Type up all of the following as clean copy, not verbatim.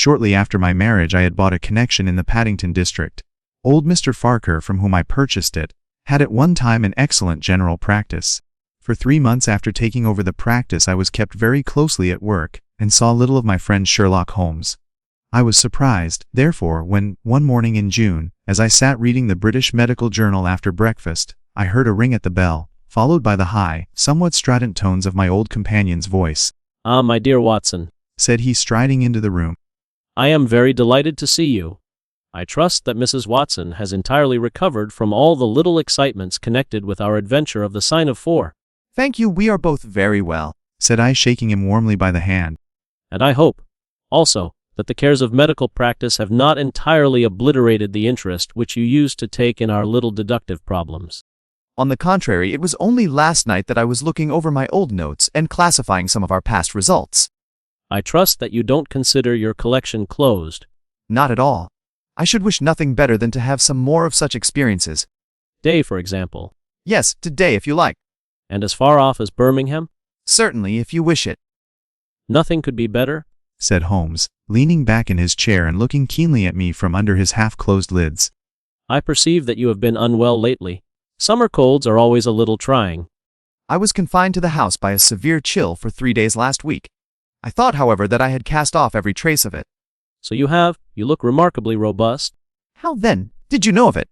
Shortly after my marriage I had bought a connection in the Paddington district. Old Mr. Farker, from whom I purchased it, had at one time an excellent general practice. For 3 months after taking over the practice I was kept very closely at work, and saw little of my friend Sherlock Holmes. I was surprised, therefore, when, one morning in June, as I sat reading the British Medical Journal after breakfast, I heard a ring at the bell, followed by the high, somewhat strident tones of my old companion's voice. "Ah, my dear Watson," said he, striding into the room. "I am very delighted to see you. I trust that Mrs. Watson has entirely recovered from all the little excitements connected with our adventure of the Sign of Four." "Thank you, we are both very well," said I, shaking him warmly by the hand. "And I hope, also, that the cares of medical practice have not entirely obliterated the interest which you used to take in our little deductive problems." "On the contrary, it was only last night that I was looking over my old notes and classifying some of our past results." "I trust that you don't consider your collection closed." "Not at all. I should wish nothing better than to have some more of such experiences." "Day, for example." "Yes, today if you like." "And as far off as Birmingham?" "Certainly, if you wish it." "Nothing could be better?" said Holmes, leaning back in his chair and looking keenly at me from under his half-closed lids. "I perceive that you have been unwell lately. Summer colds are always a little trying." "I was confined to the house by a severe chill for 3 days last week. I thought, however, that I had cast off every trace of it." "So you have. You look remarkably robust." "How then? Did you know of it?"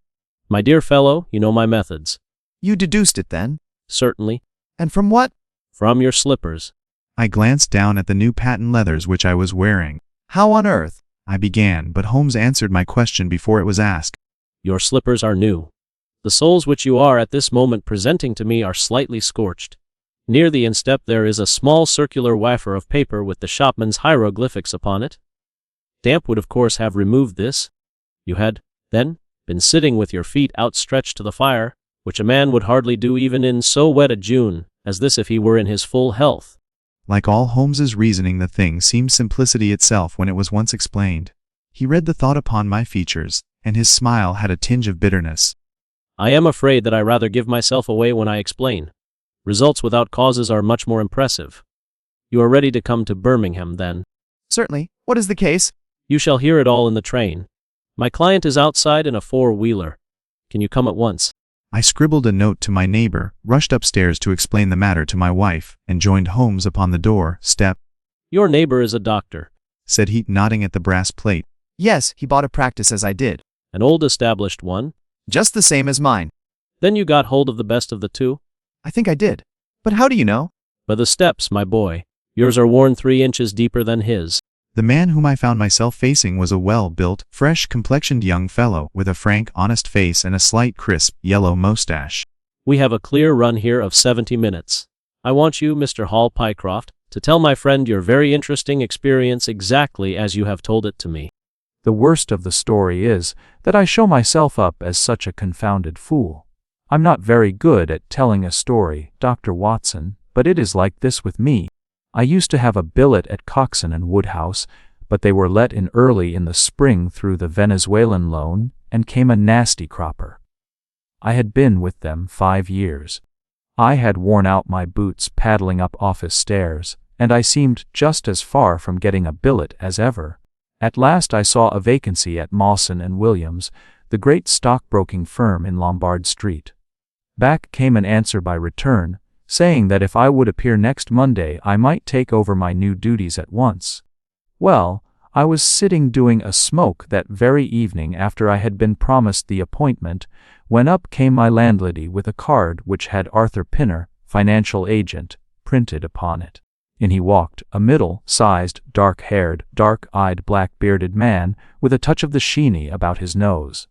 "My dear fellow, you know my methods." "You deduced it then?" "Certainly." "And from what?" "From your slippers." I glanced down at the new patent leathers which I was wearing. "How on earth?" I began, but Holmes answered my question before it was asked. "Your slippers are new. The soles which you are at this moment presenting to me are slightly scorched. Near the instep there is a small circular wafer of paper with the shopman's hieroglyphics upon it. Damp would of course have removed this. You had, then, been sitting with your feet outstretched to the fire, which a man would hardly do even in so wet a June as this if he were in his full health." Like all Holmes's reasoning, the thing seemed simplicity itself when it was once explained. He read the thought upon my features, and his smile had a tinge of bitterness. "I am afraid that I rather give myself away when I explain. Results without causes are much more impressive. You are ready to come to Birmingham, then?" "Certainly. What is the case?" "You shall hear it all in the train. My client is outside in a four-wheeler. Can you come at once?" I scribbled a note to my neighbor, rushed upstairs to explain the matter to my wife, and joined Holmes upon the door step. "Your neighbor is a doctor," said he, nodding at the brass plate. "Yes, he bought a practice as I did." "An old established one?" "Just the same as mine." "Then you got hold of the best of the two?" "I think I did. But how do you know?" "By the steps, my boy. Yours are worn 3 inches deeper than his." The man whom I found myself facing was a well-built, fresh-complexioned young fellow, with a frank, honest face and a slight, crisp, yellow mustache. "We have a clear run here of 70 minutes. I want you, Mr. Hall Pycroft, to tell my friend your very interesting experience exactly as you have told it to me." The worst of the story is that I show myself up as such a confounded fool. I'm not very good at telling a story, Dr. Watson, but it is like this with me. I used to have a billet at Coxon and Woodhouse, but they were let in early in the spring through the Venezuelan loan, and came a nasty cropper. I had been with them 5 years. I had worn out my boots paddling up office stairs, and I seemed just as far from getting a billet as ever. At last I saw a vacancy at Mawson and Williams, the great stockbroking firm in Lombard Street. Back came an answer by return, saying that if I would appear next Monday I might take over my new duties at once. Well, I was sitting doing a smoke that very evening after I had been promised the appointment, when up came my landlady with a card which had Arthur Pinner, financial agent, printed upon it. In he walked, a middle-sized, dark-haired, dark-eyed, black-bearded man, with a touch of the sheeny about his nose.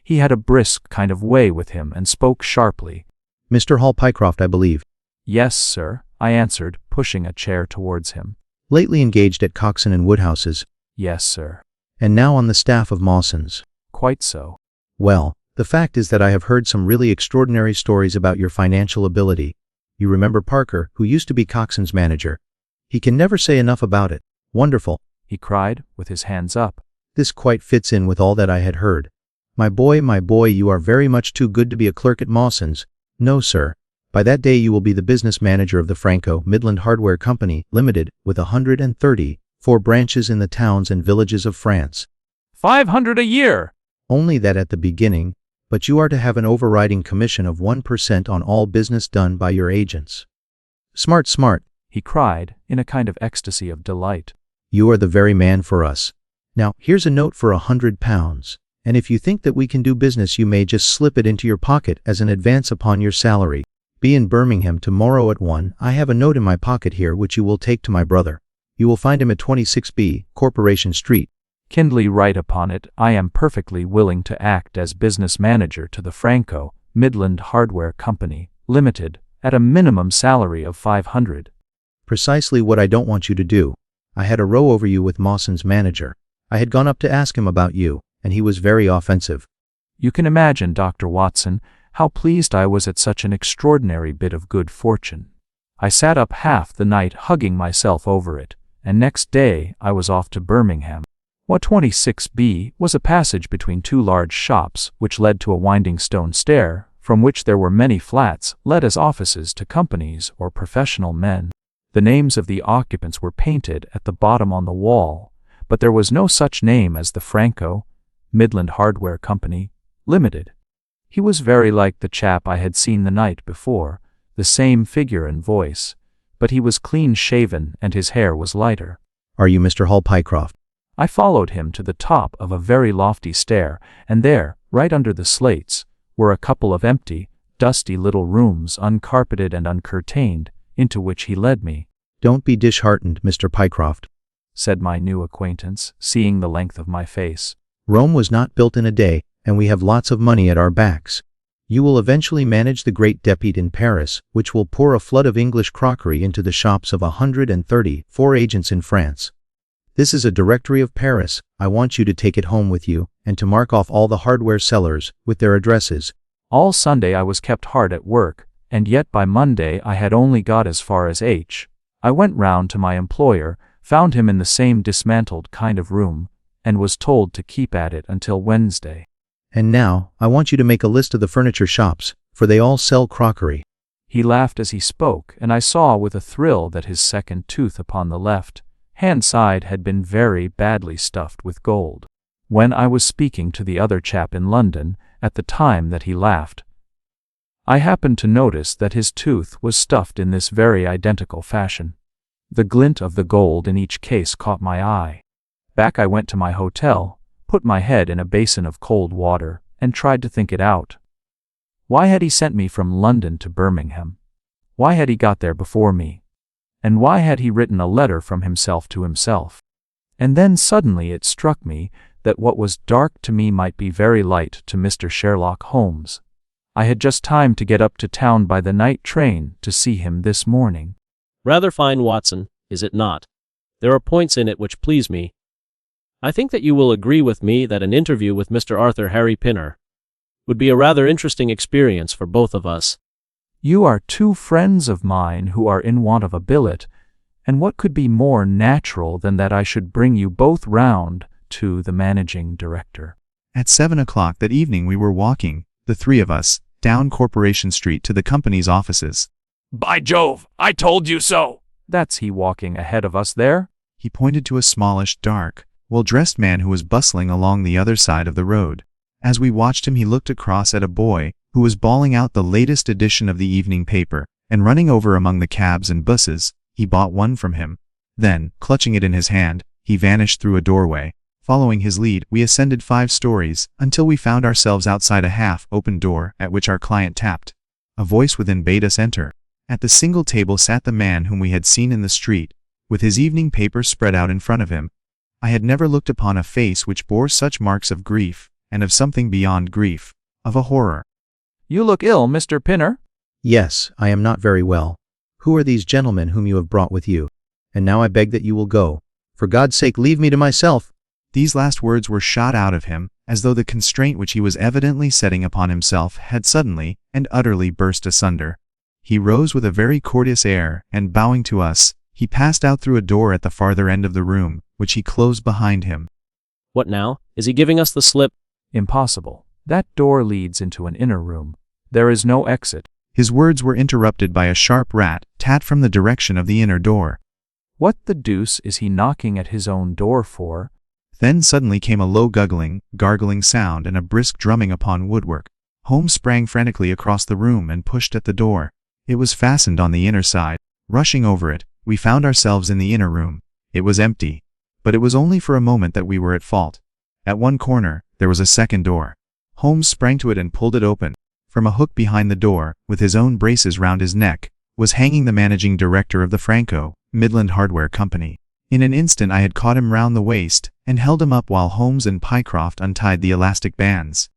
He had a brisk kind of way with him and spoke sharply. "Mr. Hall Pycroft, I believe." "Yes, sir," I answered, pushing a chair towards him. "Lately engaged at Coxon and Woodhouse's." "Yes, sir." "And now on the staff of Mawson's." "Quite so." "Well, the fact is that I have heard some really extraordinary stories about your financial ability. You remember Parker, who used to be Coxon's manager? He can never say enough about it. Wonderful," he cried, with his hands up. "This quite fits in with all that I had heard. My boy, you are very much too good to be a clerk at Mawson's. No, sir. By that day you will be the business manager of the Franco Midland Hardware Company, Limited, with 130 4 branches in the towns and villages of France. 500 a year! Only that at the beginning, but you are to have an overriding commission of 1% on all business done by your agents. Smart, smart, He cried, in a kind of ecstasy of delight. you are the very man for us. Now, here's a note for £100, and if you think that we can do business you may just slip it into your pocket as an advance upon your salary. Be in Birmingham tomorrow at 1. I have a note in my pocket here which you will take to my brother. You will find him at 26B, Corporation Street. Kindly write upon it, I am perfectly willing to act as business manager to the Franco, Midland Hardware Company, Limited, at a minimum salary of 500. Precisely what I don't want you to do. I had a row over you with Mawson's manager. I had gone up to ask him about you, and he was very offensive. You can imagine, Dr. Watson, how pleased I was at such an extraordinary bit of good fortune. I sat up half the night hugging myself over it, and next day I was off to Birmingham. What 26B was a passage between 2 large shops which led to a winding stone stair, from which there were many flats let as offices to companies or professional men. The names of the occupants were painted at the bottom on the wall, but there was no such name as the Franco, Midland Hardware Company, Limited. He was very like the chap I had seen the night before, the same figure and voice, but he was clean-shaven and his hair was lighter. Are you Mr. Hall Pycroft? I followed him to the top of a very lofty stair, and there, right under the slates, were a couple of empty, dusty little rooms uncarpeted and uncurtained, into which he led me. Don't be disheartened, Mr. Pycroft, said my new acquaintance, seeing the length of my face. Rome was not built in a day, and we have lots of money at our backs. You will eventually manage the great depot in Paris, which will pour a flood of English crockery into the shops of 134 agents in France. This is a directory of Paris. I want you to take it home with you, and to mark off all the hardware sellers, with their addresses. All Sunday I was kept hard at work, and yet by Monday I had only got as far as H. I went round to my employer, found him in the same dismantled kind of room, and was told to keep at it until Wednesday. And now, I want you to make a list of the furniture shops, for they all sell crockery. He laughed as he spoke, and I saw with a thrill that his second tooth upon the left hand side had been very badly stuffed with gold. When I was speaking to the other chap in London, at the time that he laughed, I happened to notice that his tooth was stuffed in this very identical fashion. The glint of the gold in each case caught my eye. Back I went to my hotel, put my head in a basin of cold water, and tried to think it out. Why had he sent me from London to Birmingham? Why had he got there before me? And why had he written a letter from himself to himself? And then suddenly it struck me that what was dark to me might be very light to Mr. Sherlock Holmes. I had just time to get up to town by the night train to see him this morning. Rather fine, Watson, is it not? There are points in it which please me. I think that you will agree with me that an interview with Mr. Arthur Harry Pinner would be a rather interesting experience for both of us. You are 2 friends of mine who are in want of a billet, and what could be more natural than that I should bring you both round to the managing director? At 7 o'clock that evening we were walking, the 3 of us, down Corporation Street to the company's offices. By Jove, I told you so! That's he walking ahead of us there? He pointed to a smallish, dark, well-dressed man who was bustling along the other side of the road. As we watched him he looked across at a boy, who was bawling out the latest edition of the evening paper, and running over among the cabs and buses, he bought one from him. Then, clutching it in his hand, he vanished through a doorway. Following his lead, we ascended 5 stories, until we found ourselves outside a half-open door, at which our client tapped. A voice within bade us enter. At the single table sat the man whom we had seen in the street, with his evening paper spread out in front of him. I had never looked upon a face which bore such marks of grief, and of something beyond grief, of a horror. You look ill, Mr. Pinner. Yes, I am not very well. Who are these gentlemen whom you have brought with you? And now I beg that you will go. For God's sake, leave me to myself. These last words were shot out of him, as though the constraint which he was evidently setting upon himself had suddenly and utterly burst asunder. He rose with a very courteous air, and bowing to us, he passed out through a door at the farther end of the room, which he closed behind him. What now? Is he giving us the slip? Impossible. That door leads into an inner room. There is no exit. His words were interrupted by a sharp rat-tat from the direction of the inner door. What the deuce is he knocking at his own door for? Then suddenly came a low gargling sound and a brisk drumming upon woodwork. Holmes sprang frantically across the room and pushed at the door. It was fastened on the inner side. Rushing over it, we found ourselves in the inner room. It was empty. But it was only for a moment that we were at fault. At one corner, there was a second door. Holmes sprang to it and pulled it open. From a hook behind the door, with his own braces round his neck, was hanging the managing director of the Franco, Midland Hardware Company. In an instant I had caught him round the waist, and held him up while Holmes and Pycroft untied the elastic bands.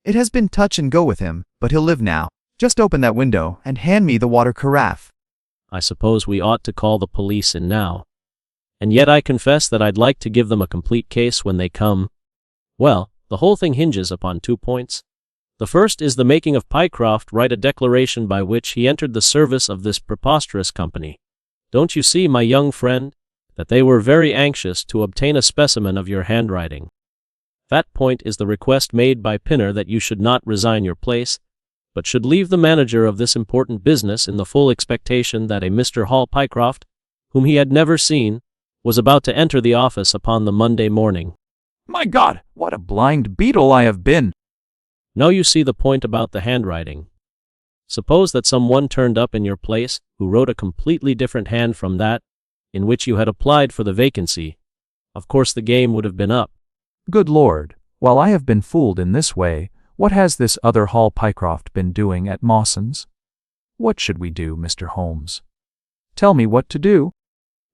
It has been touch and go with him, but he'll live now. Just open that window and hand me the water carafe. I suppose we ought to call the police in now. And yet I confess that I'd like to give them a complete case when they come. Well, the whole thing hinges upon 2 points. The first is the making of Pycroft write a declaration by which he entered the service of this preposterous company. Don't you see, my young friend, that they were very anxious to obtain a specimen of your handwriting? That point is the request made by Pinner that you should not resign your place, but should leave the manager of this important business in the full expectation that a Mr. Hall Pycroft, whom he had never seen, was about to enter the office upon the Monday morning. My God, what a blind beetle I have been! Now you see the point about the handwriting. Suppose that someone turned up in your place who wrote a completely different hand from that in which you had applied for the vacancy. Of course the game would have been up. Good Lord, while I have been fooled in this way, what has this other Hall Pycroft been doing at Mawson's? What should we do, Mr. Holmes? Tell me what to do.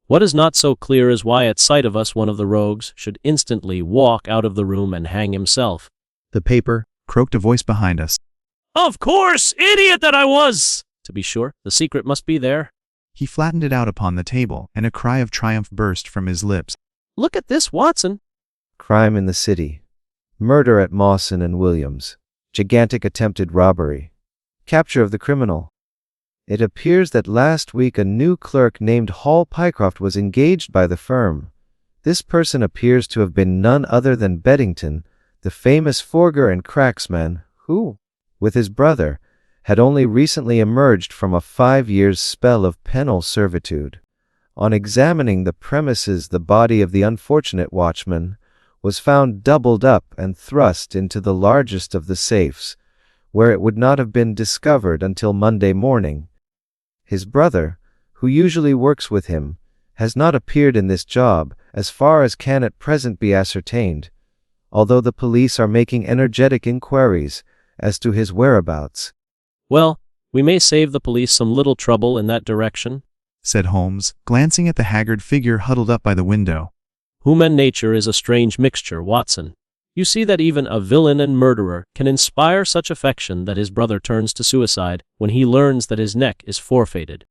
What is not so clear is why at sight of us one of the rogues should instantly walk out of the room and hang himself. The paper, Croaked a voice behind us. Of course, idiot that I was! To be sure, the secret must be there. He flattened it out upon the table, and a cry of triumph burst from his lips. Look at this, Watson. Crime in the city. Murder at Mawson and Williams. Gigantic attempted robbery. Capture of the criminal. It appears that last week a new clerk named Hall Pycroft was engaged by the firm. This person appears to have been none other than Beddington, the famous forger and cracksman, who, with his brother, had only recently emerged from a 5 years' spell of penal servitude. On examining the premises, the body of the unfortunate watchman was found doubled up and thrust into the largest of the safes, where it would not have been discovered until Monday morning. His brother, who usually works with him, has not appeared in this job, as far as can at present be ascertained, although the police are making energetic inquiries as to his whereabouts. Well, we may save the police some little trouble in that direction, said Holmes, glancing at the haggard figure huddled up by the window. Human nature is a strange mixture, Watson. You see that even a villain and murderer can inspire such affection that his brother turns to suicide when he learns that his neck is forfeited.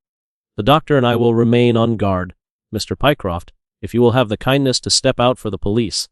The doctor and I will remain on guard. Mr. Pycroft, if you will have the kindness to step out for the police.